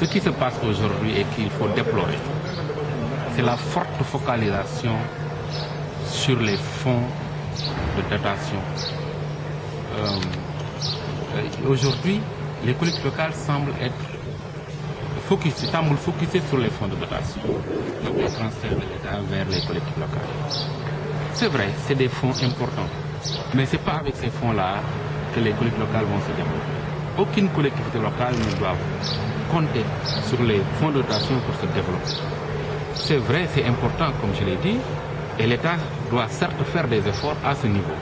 Ce qui se passe aujourd'hui et qu'il faut déplorer, c'est la forte focalisation sur les fonds de dotation. Aujourd'hui, les collectivités locales semblent être focusées sur les fonds de dotation, donc les transferts de l'État vers les collectivités locales. C'est vrai, c'est des fonds importants, mais ce n'est pas avec ces fonds-là que les collectivités locales vont se développer. Aucune collectivité locale ne doit compter sur les fonds de dotation pour se développer. C'est vrai, c'est important, comme je l'ai dit, et l'État doit certes faire des efforts à ce niveau.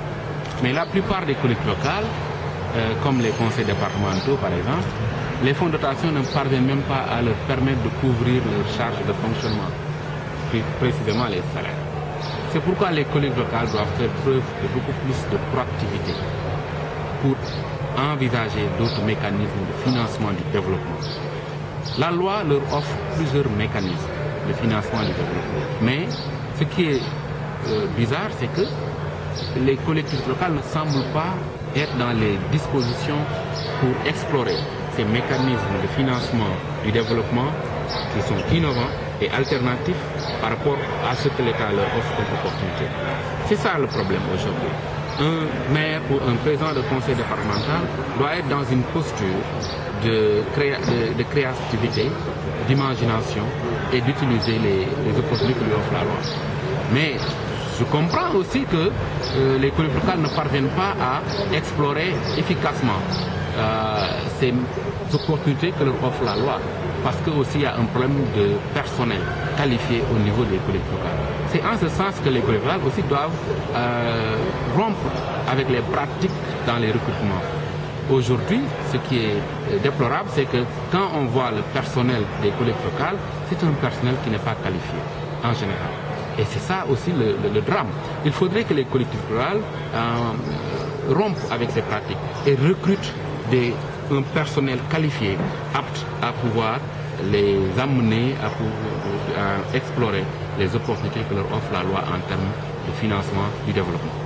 Mais la plupart des collectivités locales, comme les conseils départementaux par exemple, les fonds de dotation ne parviennent même pas à leur permettre de couvrir leurs charges de fonctionnement, plus précisément les salaires. C'est pourquoi les collectivités locales doivent faire preuve de beaucoup plus de proactivité pour envisager d'autres mécanismes de financement du développement. La loi leur offre plusieurs mécanismes de financement du développement. Mais ce qui est bizarre, c'est que les collectivités locales ne semblent pas être dans les dispositions pour explorer ces mécanismes de financement du développement qui sont innovants et alternatifs par rapport à ce que l'État leur offre comme opportunité. C'est ça le problème aujourd'hui. Un maire ou un président de conseil départemental doit être dans une posture de créativité, d'imagination et d'utiliser les opportunités que lui offre la loi. Mais je comprends aussi que les collectivités locales ne parviennent pas à explorer efficacement ces opportunités que leur offre la loi, parce qu'il aussi y a un problème de personnel qualifié au niveau des collectivités locales. C'est en ce sens que les collectivités locales aussi doivent rompre avec les pratiques dans les recrutements. Aujourd'hui, ce qui est déplorable, c'est que quand on voit le personnel des collectivités locales, c'est un personnel qui n'est pas qualifié, en général. Et c'est ça aussi le drame. Il faudrait que les collectivités locales rompent avec ces pratiques et recrutent un personnel qualifié, apte à pouvoir les amener à explorer les opportunités que leur offre la loi en termes de financement du développement.